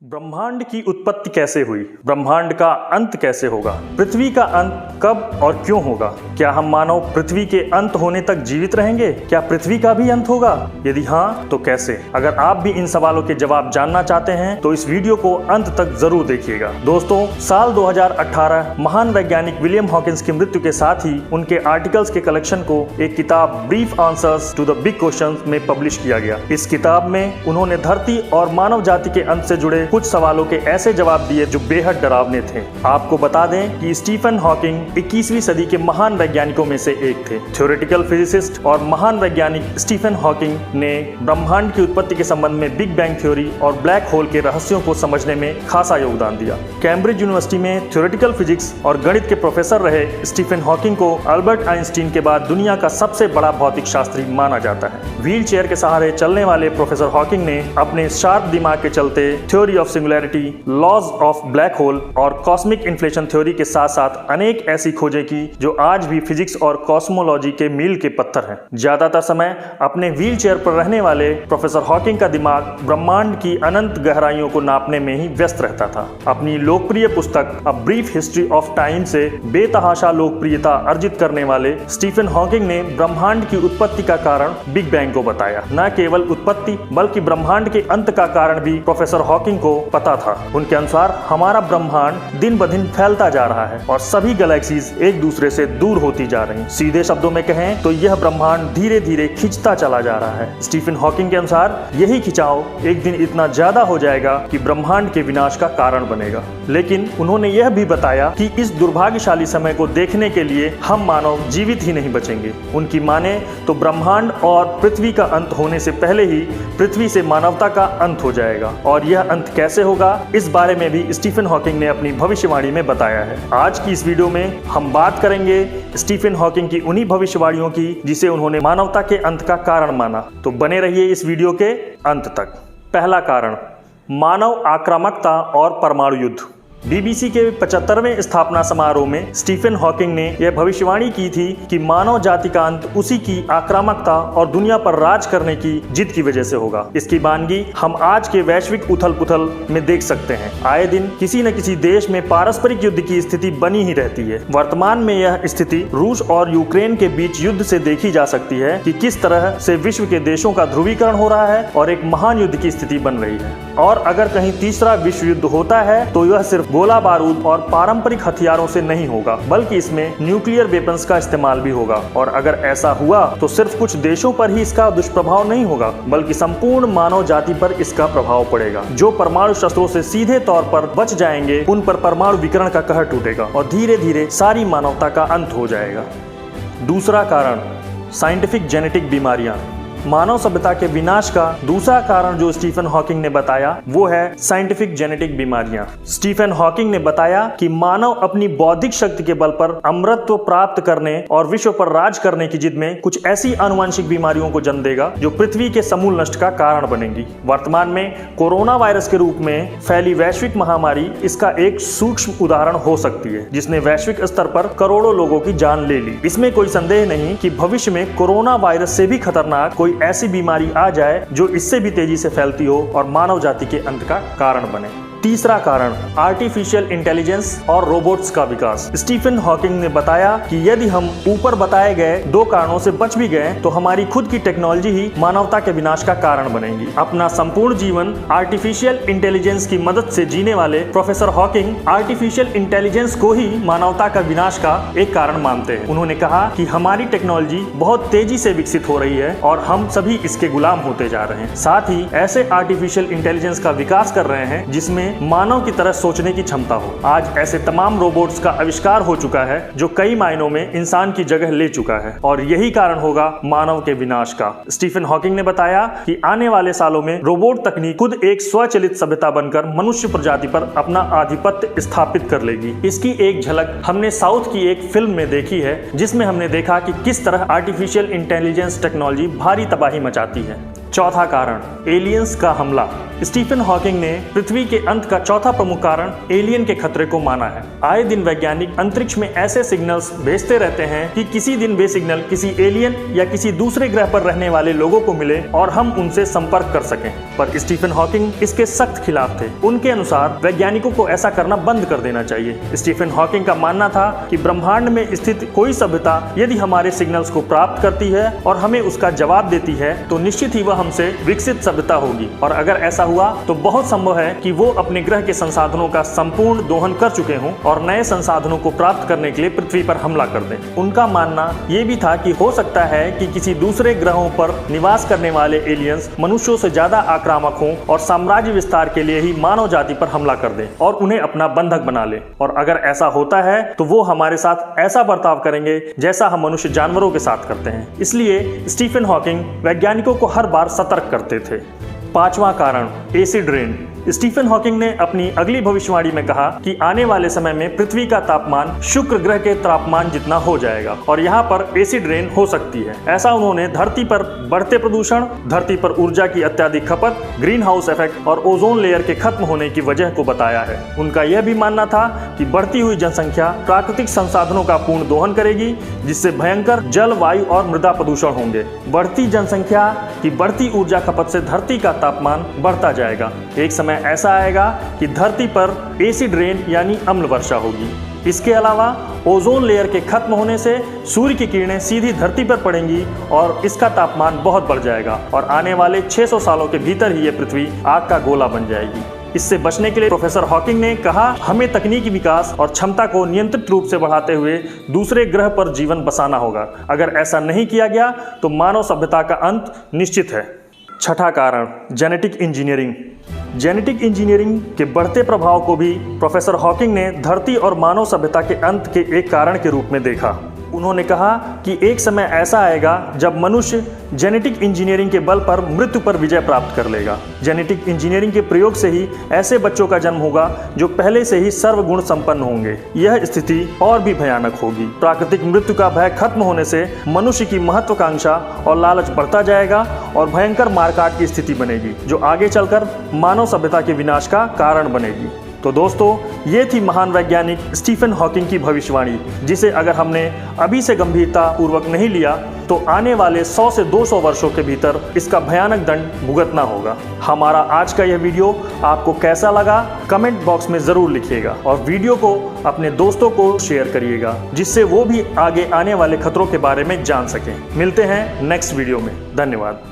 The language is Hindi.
ब्रह्मांड की उत्पत्ति कैसे हुई? ब्रह्मांड का अंत कैसे होगा? पृथ्वी का अंत कब और क्यों होगा? क्या हम मानव पृथ्वी के अंत होने तक जीवित रहेंगे? क्या पृथ्वी का भी अंत होगा? यदि हाँ, तो कैसे? अगर आप भी इन सवालों के जवाब जानना चाहते हैं तो इस वीडियो को अंत तक जरूर देखिएगा। दोस्तों, साल 2018 महान वैज्ञानिक विलियम हॉकिंस की मृत्यु के साथ ही उनके आर्टिकल्स के कलेक्शन को एक किताब brief answers to the big questions में पब्लिश किया गया। इस किताब में उन्होंने धरती और मानव जाति के अंत से जुड़े कुछ सवालों के ऐसे जवाब दिए जो बेहद डरावने थे। आपको बता दें कि स्टीफन हॉकिंग 21वीं सदी के महान वैज्ञानिकों में से एक थे। थ्योरेटिकल फिजिसिस्ट और महान वैज्ञानिक स्टीफन हॉकिंग ने ब्रह्मांड की उत्पत्ति के संबंध में बिग बैंग थ्योरी और ब्लैक होल के रहस्यों को समझने में खासा योगदान दिया। कैम्ब्रिज यूनिवर्सिटी में थ्योरेटिकल फिजिक्स और गणित के प्रोफेसर रहे स्टीफन हॉकिंग को अल्बर्ट आइंस्टीन के बाद दुनिया का सबसे बड़ा भौतिक शास्त्री माना जाता है। व्हील चेयर के सहारे चलने वाले प्रोफेसर हॉकिंग ने अपने शार्प दिमाग के चलते theory of singularity, laws of black hole और कॉस्मिक इन्फ्लेशन थ्योरी के साथ साथ अनेक ऐसी खोजें की जो आज भी फिजिक्स और कॉस्मोलॉजी के मील के पत्थर हैं। ज्यादातर समय अपने व्हील चेयर पर रहने वाले प्रोफेसर हॉकिंग का दिमाग ब्रह्मांड की अनंत गहराइयों को नापने में ही व्यस्त रहता था। अपनी लोकप्रिय पुस्तक a brief history of time से बेतहाशा लोकप्रियता अर्जित करने वाले स्टीफन हॉकिंग ने ब्रह्मांड की उत्पत्ति का कारण बिग बैंग को बताया। न केवल उत्पत्ति बल्कि ब्रह्मांड के अंत का कारण भी प्रोफेसर हॉकिंग को पता था। उनके अनुसार हमारा ब्रह्मांड दिन ब दिन फैलता जा रहा है और सभी गैलेक्सीज एक दूसरे से दूर होती जा रही हैं। सीधे शब्दों में कहें तो यह ब्रह्मांड धीरे धीरे खिंचता चला जा रहा है। स्टीफन हॉकिंग के अनुसार यही खिंचाव एक दिन इतना ज्यादा हो जाएगा कि ब्रह्मांड के विनाश का कारण बनेगा। लेकिन उन्होंने यह भी बताया कि इस दुर्भाग्यशाली समय को देखने के लिए हम मानव जीवित ही नहीं बचेंगे। उनकी माने तो ब्रह्मांड और पृथ्वी का अंत होने से पहले ही पृथ्वी से मानवता का अंत हो जाएगा। और यह अंत कैसे होगा, इस बारे में भी स्टीफन हॉकिंग ने अपनी भविष्यवाणी में बताया है। आज की इस वीडियो में हम बात करेंगे स्टीफन हॉकिंग की उन्हीं भविष्यवाणियों की जिसे उन्होंने मानवता के अंत का कारण माना। तो बने रहिए इस वीडियो के अंत तक। पहला कारण, मानव आक्रामकता और परमाणु युद्ध। बीबीसी के 75वें स्थापना समारोह में स्टीफन हॉकिंग ने यह भविष्यवाणी की थी कि मानव जाति का अंत उसी की आक्रामकता और दुनिया पर राज करने की जिद की वजह से होगा। इसकी बानगी हम आज के वैश्विक उथल पुथल में देख सकते हैं। आए दिन किसी न किसी देश में पारस्परिक युद्ध की स्थिति बनी ही रहती है। वर्तमान में यह स्थिति रूस और यूक्रेन के बीच युद्ध से देखी जा सकती है कि किस तरह से विश्व के देशों का ध्रुवीकरण हो रहा है और एक महान युद्ध की स्थिति बन रही है। और अगर कहीं तीसरा विश्व युद्ध होता है तो यह सिर्फ गोला बारूद और पारंपरिक हथियारों से नहीं होगा, बल्कि इसमें न्यूक्लियर वेपन्स का इस्तेमाल भी होगा। और अगर ऐसा हुआ तो सिर्फ कुछ देशों पर ही इसका दुष्प्रभाव नहीं होगा, बल्कि संपूर्ण मानव जाति पर इसका प्रभाव पड़ेगा। जो परमाणु शस्त्रों से सीधे तौर पर बच जाएंगे उन पर परमाणु विकिरण का कहर टूटेगा और धीरे धीरे सारी मानवता का अंत हो जाएगा। दूसरा कारण, साइंटिफिक जेनेटिक बीमारियां। मानव सभ्यता के विनाश का दूसरा कारण जो स्टीफन हॉकिंग ने बताया वो है साइंटिफिक जेनेटिक बीमारियां। स्टीफन हॉकिंग ने बताया कि मानव अपनी बौद्धिक शक्ति के बल पर अमरत्व प्राप्त करने और विश्व पर राज करने की जिद में कुछ ऐसी आनुवंशिक बीमारियों को जन्म देगा जो पृथ्वी के समूल नष्ट का कारण बनेंगी। वर्तमान में कोरोना वायरस के रूप में फैली वैश्विक महामारी इसका एक सूक्ष्म उदाहरण हो सकती है, जिसने वैश्विक स्तर पर करोड़ों लोगों की जान ले ली। इसमें कोई संदेह नहीं कि भविष्य में कोरोना वायरस से भी खतरनाक कोई ऐसी बीमारी आ जाए जो इससे भी तेजी से फैलती हो और मानव जाति के अंत का कारण बने। तीसरा कारण, आर्टिफिशियल इंटेलिजेंस और रोबोट्स का विकास। स्टीफन हॉकिंग ने बताया कि यदि हम ऊपर बताए गए दो कारणों से बच भी गए तो हमारी खुद की टेक्नोलॉजी ही मानवता के विनाश का कारण बनेगी। अपना संपूर्ण जीवन आर्टिफिशियल इंटेलिजेंस की मदद से जीने वाले प्रोफेसर हॉकिंग आर्टिफिशियल इंटेलिजेंस को ही मानवता का विनाश का एक कारण मानते हैं। उन्होंने कहा कि हमारी टेक्नोलॉजी बहुत तेजी से विकसित हो रही है और हम सभी इसके गुलाम होते जा रहे हैं। साथ ही ऐसे आर्टिफिशियल इंटेलिजेंस का विकास कर रहे हैं जिसमें मानव की तरह सोचने की क्षमता हो। आज ऐसे तमाम रोबोट्स का आविष्कार हो चुका है जो कई मायनों में इंसान की जगह ले चुका है और यही कारण होगा मानव के विनाश का। स्टीफन हॉकिंग ने बताया कि आने वाले सालों में रोबोट तकनीक खुद एक स्वचालित सभ्यता बनकर मनुष्य प्रजाति पर अपना आधिपत्य स्थापित कर लेगी। इसकी एक झलक हमने साउथ की एक फिल्म में देखी है, जिसमें हमने देखा कि किस तरह आर्टिफिशियल इंटेलिजेंस टेक्नोलॉजी भारी तबाही मचाती है। चौथा कारण, एलियंस का हमला। स्टीफन हॉकिंग ने पृथ्वी के अंत का चौथा प्रमुख कारण एलियन के खतरे को माना है। आए दिन वैज्ञानिक अंतरिक्ष में ऐसे सिग्नल्स भेजते रहते हैं कि किसी दिन वे सिग्नल किसी एलियन या किसी दूसरे ग्रह पर रहने वाले लोगों को मिले और हम उनसे संपर्क कर सकें। पर स्टीफन हॉकिंग इसके सख्त खिलाफ थे। उनके अनुसार वैज्ञानिकों को ऐसा करना बंद कर देना चाहिए। स्टीफन हॉकिंग का मानना था कि ब्रह्मांड में स्थित कोई सभ्यता यदि हमारे सिग्नल्स को प्राप्त करती है और हमें उसका जवाब देती है तो निश्चित ही वह हमसे विकसित सभ्यता होगी, और अगर ऐसा हुआ तो बहुत संभव है कि वो अपने ग्रह के संसाधनों का संपूर्ण दोहन कर चुके हों और नए संसाधनों को प्राप्त करने के लिए पृथ्वी पर हमला कर दें। उनका मानना ये भी था कि हो सकता है कि किसी दूसरे ग्रहों पर निवास करने वाले एलियंस मनुष्यों से ज्यादा आक्रामक हों और साम्राज्य विस्तार के लिए ही मानव जाति पर हमला कर दें और उन्हें अपना बंधक बना ले। और अगर ऐसा होता है तो वो हमारे साथ ऐसा बर्ताव करेंगे जैसा हम मनुष्य जानवरों के साथ करते हैं। इसलिए स्टीफन हॉकिंग वैज्ञानिकों को हर बार सतर्क करते थे। पांचवा कारण, एसिड रेन। स्टीफन हॉकिंग ने अपनी अगली भविष्यवाणी में कहा कि आने वाले समय में पृथ्वी का तापमान शुक्र ग्रह के तापमान जितना हो जाएगा और यहाँ पर एसिड रेन हो सकती है। ऐसा उन्होंने धरती पर बढ़ते प्रदूषण, धरती पर ऊर्जा की अत्यधिक खपत, ग्रीन हाउस इफेक्ट और ओजोन लेयर के खत्म होने की वजह को बताया है। उनका यह भी मानना था कि बढ़ती हुई जनसंख्या प्राकृतिक संसाधनों का पूर्ण दोहन करेगी, जिससे भयंकर जल, वायु और मृदा प्रदूषण होंगे। बढ़ती जनसंख्या की बढ़ती ऊर्जा खपत से धरती का तापमान बढ़ता जाएगा। एक समय ऐसा आएगा कि धरती पर एसिड रेन यानी अम्ल वर्षा होगी। इसके अलावा ओजोन लेयर के खत्म होने से सूर्य की किरणें सीधी धरती पर पड़ेंगी और इसका तापमान बहुत बढ़ जाएगा और आने वाले 600 सालों के भीतर ही ये पृथ्वी आग का गोला बन जाएगी। इससे बचने के लिए प्रोफेसर हॉकिंग ने कहा, हमें तकनीकी विकास और क्षमता को नियंत्रित रूप से बढ़ाते हुए दूसरे ग्रह पर जीवन बसाना होगा। अगर ऐसा नहीं किया गया तो मानव सभ्यता का अंत निश्चित है। छठा कारण, जेनेटिक इंजीनियरिंग। जेनेटिक इंजीनियरिंग के बढ़ते प्रभाव को भी प्रोफेसर हॉकिंग ने धरती और मानव सभ्यता के अंत के एक कारण के रूप में देखा। उन्होंने कहा कि एक समय ऐसा आएगा जब मनुष्य जेनेटिक इंजीनियरिंग के बल पर मृत्यु पर विजय प्राप्त कर लेगा। जेनेटिक इंजीनियरिंग के प्रयोग से ही ऐसे बच्चों का जन्म होगा जो पहले से ही सर्वगुण संपन्न होंगे। यह स्थिति और भी भयानक होगी। प्राकृतिक मृत्यु का भय खत्म होने से मनुष्य की महत्वाकांक्षा और लालच बढ़ता जाएगा और भयंकर मारकाट की स्थिति बनेगी जो आगे चलकर मानव सभ्यता के विनाश का कारण बनेगी। तो दोस्तों, ये थी महान वैज्ञानिक स्टीफन हॉकिंग की भविष्यवाणी, जिसे अगर हमने अभी से गंभीरता पूर्वक नहीं लिया तो आने वाले 100 से 200 वर्षों के भीतर इसका भयानक दंड भुगतना होगा। हमारा आज का यह वीडियो आपको कैसा लगा कमेंट बॉक्स में ज़रूर लिखिएगा और वीडियो को अपने दोस्तों को शेयर करिएगा, जिससे वो भी आगे आने वाले खतरों के बारे में जान सकें। मिलते हैं नेक्स्ट वीडियो में। धन्यवाद।